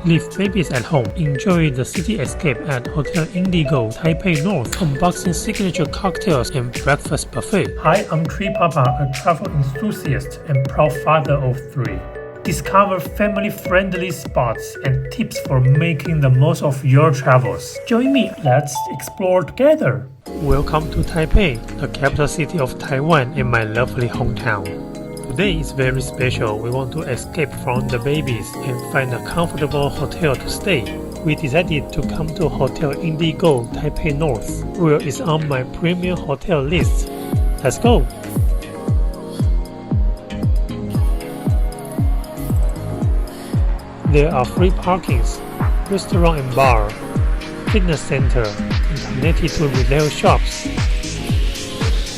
Leave babies at home. Enjoy the city escape at Hotel Indigo Taipei North. Unboxing signature cocktails and breakfast buffet. Hi, I'm Tree Papa, a travel enthusiast and proud father of 3. Discover family-friendly spots and tips for making the most of your travels. Join me, let's explore together. Welcome to Taipei, the capital city of Taiwan and my lovely hometown. Today is very special. We want to escape from the babies and find a comfortable hotel to stay. We decided to come to Hotel Indigo Taipei North, where it's on my premium hotel list. Let's go! There are free parkings, restaurant and bar, fitness center, and connected to retail shops.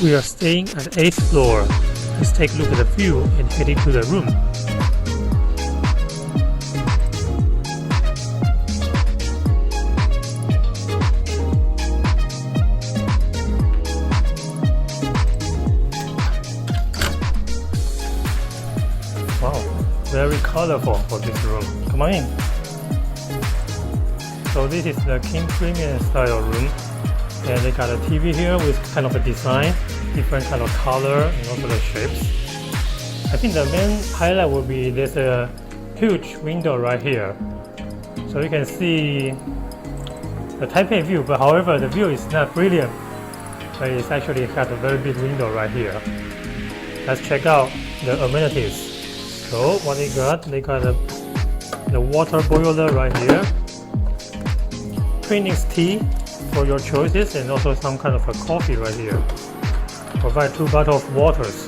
We are staying at 8th floor. Let's take a look at the view and head into the room. Wow, very colorful for this room. Come on in. So this is the King Premium style room, and they got a TV here with kind of a design, different kind of color and also the shapes. I think the main highlight will be there's a huge window right here, so you can see the Taipei view. But however, the view is not brilliant, but it's actually got a very big window right here. Let's check out the amenities. So what they got the water boiler right here, Phoenix tea for your choices, and also some kind of a coffee right here. Provide 2 bottles of waters.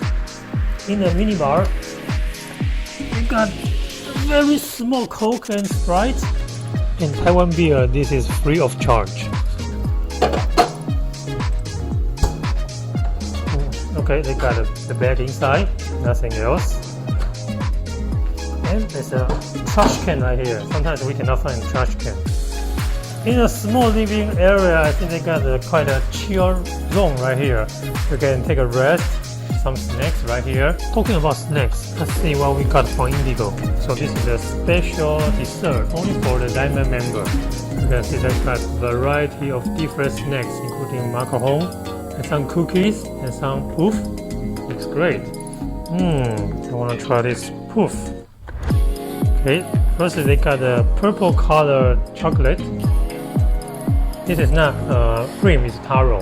In the minibar, we got a very small Coke and Sprite. In Taiwan beer, this is free of charge. Okay, they got the bag inside, nothing else. And there's a trash can right here. Sometimes we cannot find a trash can. In a small living area, I think they got quite a chill zone right here. You can take a rest, some snacks right here. Talking about snacks, let's see what we got from Indigo. So this is a special dessert only for the Diamond member. You can see they've got a variety of different snacks, including macaron, and some cookies, and some poof. Looks great. I want to try this poof. Okay, first they got a purple colored chocolate. This is not cream, it's taro.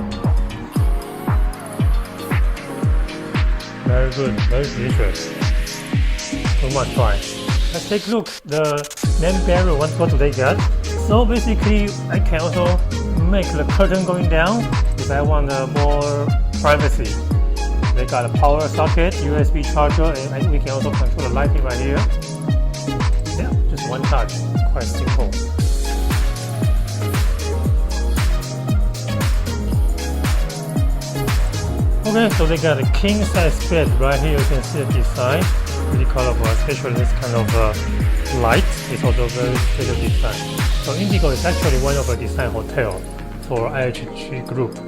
Very good, very delicious. We must try. Let's take a look. The main barrel, what do they got? So basically, I can also make the curtain going down if I want more privacy. They got a power socket, USB charger, and we can also control the lighting right here. Yeah, just one touch, quite simple. Okay, so they got a king size bed right here. You can see the design, really colorful, especially this kind of light. It's also very special design. So Indigo is actually one of the design hotel for IHG group.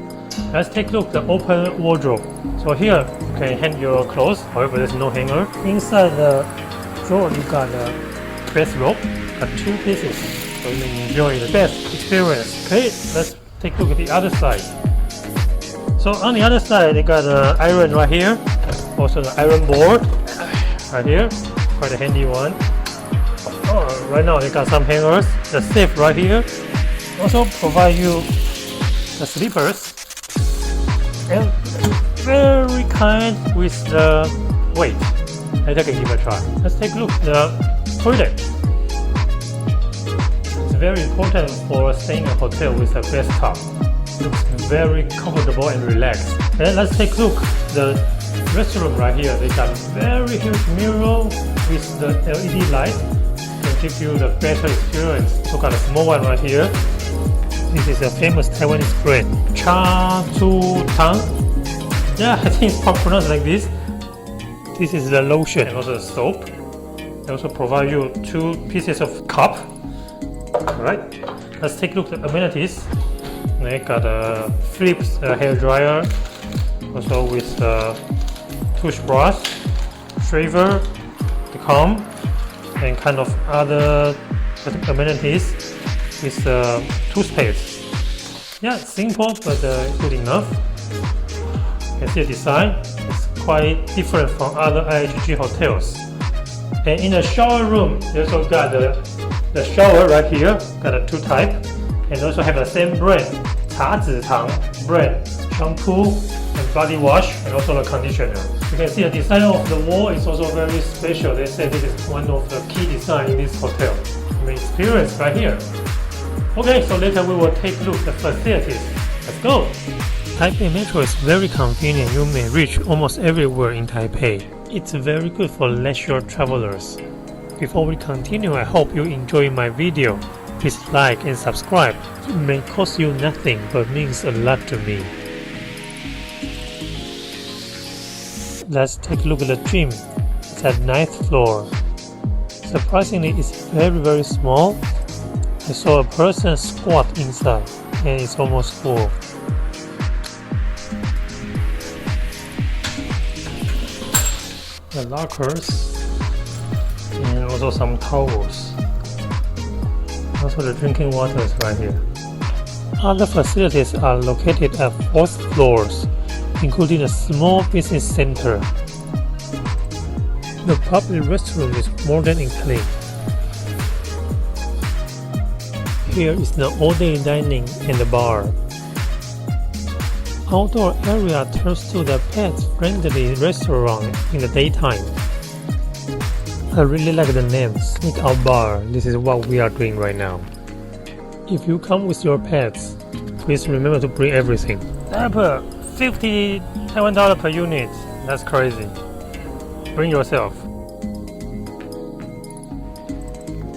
Let's take a look at the open wardrobe. So here you can hang your clothes. However, there's no hanger. Inside the drawer, you got a bathrobe, got 2 pieces, so you can enjoy the best experience. Okay, let's take a look at the other side. So on the other side, they got an iron right here, also the iron board right here, quite a handy one. Oh, right now they got some hangers, the safe right here. Also provide you the slippers, and very kind with the weight. Let's give it a try. Let's take a look at the toilet. It's very important for staying in a hotel with a bathtub. Looks very comfortable and relaxed. And let's take a look at the restroom right here. They got very huge mirror with the LED light to give you the better experience. So got a small one right here. This is a famous Taiwanese brand, Cha Zu Tang. Yeah, I think it's pronounced like this. This is the lotion and also the soap. They also provide you 2 pieces of cup. Alright, let's take a look at the amenities. They got a Philips hair dryer, also with toothbrush, shaver, the comb, and kind of other amenities is toothpaste. Yeah, simple but good enough. You can see the design is quite different from other IHG hotels. And in the shower room, you also got the shower right here, got a two type, and also have the same brand, 茶籽堂 brand, shampoo and body wash, and also the conditioner. You can see the design of the wall is also very special. They say this is one of the key design in this hotel. You may experience right here. Okay, so later we will take a look at the facilities. Let's go! Taipei Metro is very convenient. You may reach almost everywhere in Taipei. It's very good for leisure travelers. Before we continue, I hope you enjoy my video. Please like and subscribe. It may cost you nothing but means a lot to me. Let's take a look at the gym. It's at 9th floor. Surprisingly, it's very small. I saw a person squat inside and it's almost full. The lockers and also some towels. Also the drinking water is right here. Other facilities are located at 4th floors, including a small business center. The public restroom is modern and clean. Here is the all-day dining and the bar. Outdoor area turns to the pet-friendly restaurant in the daytime. I really like the name, sneaKout Bar. This is what we are doing right now. If you come with your pets, please remember to bring everything. Diaper, 50 Taiwan dollar per unit. That's crazy. Bring yourself.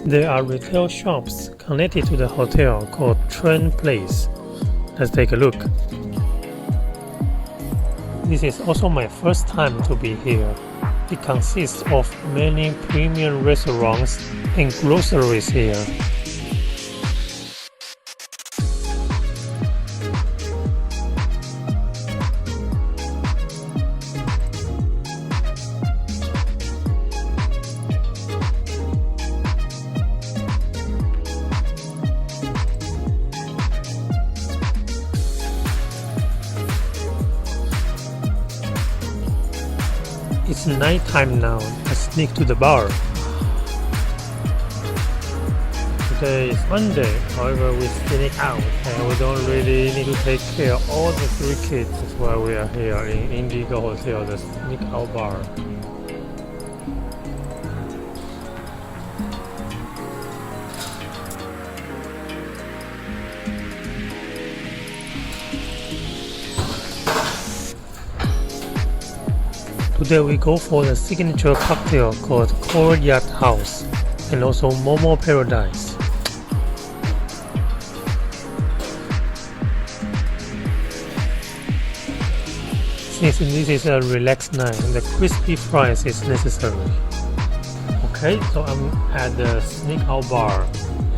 There are retail shops connected to the hotel called Train Place. Let's take a look. This is also my first time to be here. It consists of many premium restaurants and groceries here. It's nighttime now. Let's sneak to the bar. Today is Monday, however we sneak out and we don't really need to take care of all the 3 kids. That's why we are here in Indigo Hotel, the sneaKout Bar. Today we go for the signature cocktail called Courtyard House and also Momo Paradise. Since this is a relaxed night, the crispy fries is necessary. Okay, so I'm at the sneaKout Bar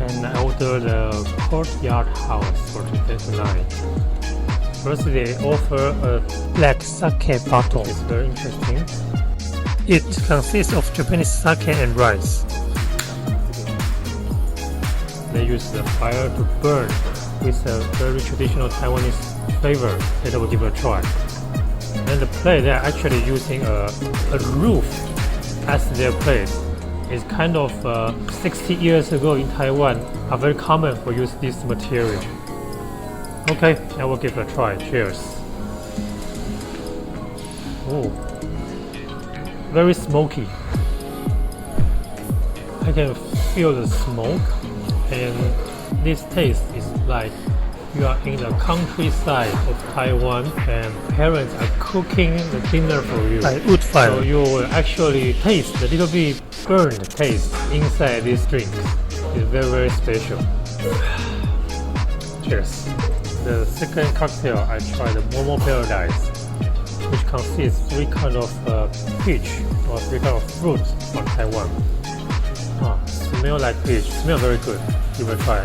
and I ordered the Courtyard House for tonight. First, they offer a black sake bottle. It's very interesting. It consists of Japanese sake and rice. They use the fire to burn with a very traditional Taiwanese flavor. Later we'll give it a try. And the plate, they're actually using a roof as their plate. It's kind of 60 years ago in Taiwan, are very common for use this material. Okay, I will give it a try. Cheers. Oh, very smoky. I can feel the smoke, and this taste is like you are in the countryside of Taiwan and parents are cooking the dinner for you. Like wood fire. So you will actually taste the little bit burned taste inside this drink. It's very special. Cheers. The second cocktail, I tried the Momo Paradise, which consists 3 kinds of peach or 3 kinds of fruit from Taiwan. Smell like peach, smell very good. Give it a try.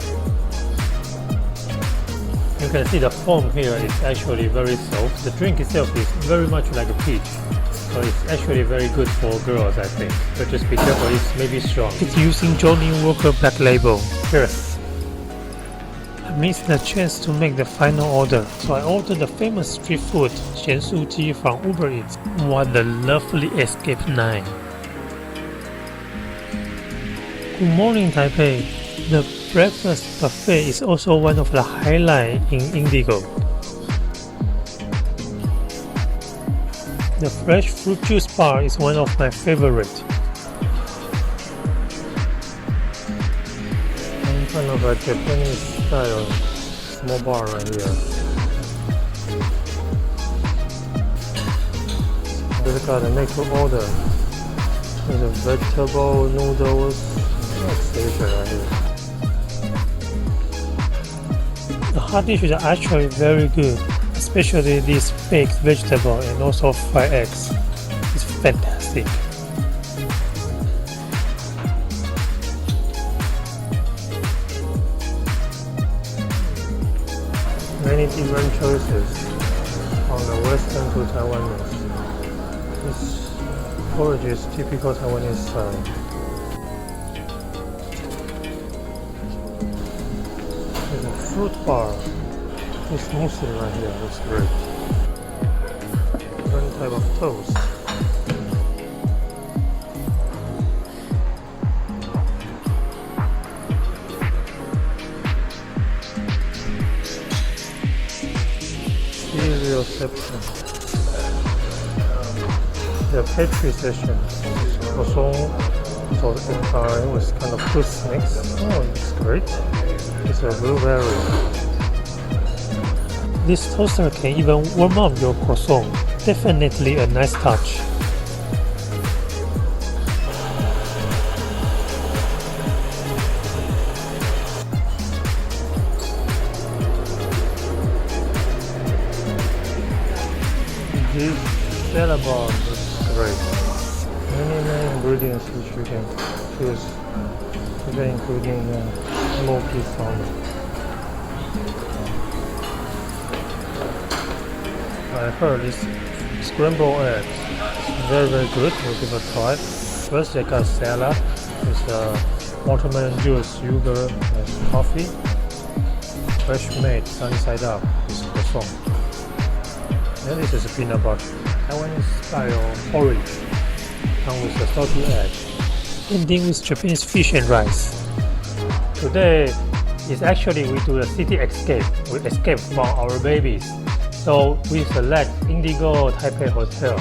You can see the foam here is actually very soft. The drink itself is very much like a peach. So it's actually very good for girls, I think. But just be careful, it's maybe strong. It's using Johnny Walker Black Label. Cheers! I missed the chance to make the final order, so I ordered the famous street food, 咸酥鸡 from Uber Eats. What a lovely escape night! Good morning, Taipei. The breakfast buffet is also one of the highlights in Indigo. The fresh fruit juice bar is one of my favorites. And kind of a Japanese style small bar right here. This got a make to order. There's a vegetable noodles. That's Asia right here. The hot dishes are actually very good, especially this baked vegetable and also fried eggs. It's fantastic. Many different choices from the Western to Taiwanese. This porridge is typical Taiwanese style. There's a fruit bar. This smoothie right here looks great. Different type of toast. Cereal section. The pastry section. Croissant. So the entire was kind of fruit snacks. Oh, it's great. It's a blueberry. This toaster can even warm up your croissant. Definitely a nice touch. This salad bar looks great. Many ingredients which you can choose, even including smoky salmon. I heard this scrambled eggs is very good. We'll give it a try. First, they got salad with watermelon juice, yogurt, and coffee. Fresh made, sunny side up with croissant. And this is a peanut butter. Taiwanese style porridge. Come with a salty egg. Ending with Japanese fish and rice. Today is actually we do a city escape. We escape from our babies. So we select Indigo Taipei Hotel.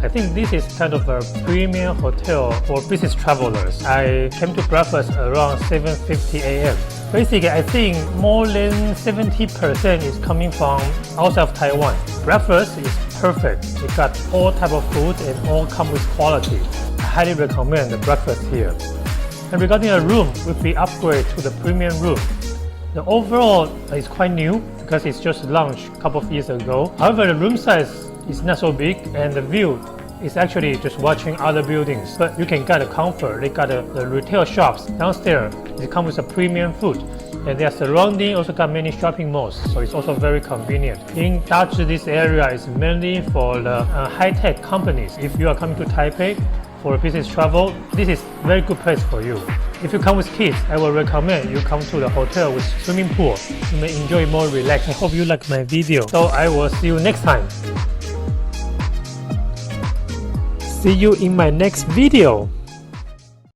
I think this is kind of a premium hotel for business travelers. I came to breakfast around 7:50 a.m. Basically, I think more than 70% is coming from outside of Taiwan. Breakfast is perfect. It got all type of food and all come with quality. I highly recommend the breakfast here. And regarding a room, if we upgrade to the premium room, the overall is quite new because it's just launched a couple of years ago. However, the room size is not so big and the view is actually just watching other buildings. But you can get the comfort. They got the retail shops downstairs. It comes with a premium food. And their surrounding also got many shopping malls, so it's also very convenient. In Dazhi, this area is mainly for the high-tech companies. If you are coming to Taipei for business travel, this is a very good place for you. If you come with kids, I will recommend you come to the hotel with swimming pool. You may enjoy more relaxed. I hope you like my video. So I will see you next time. See you in my next video.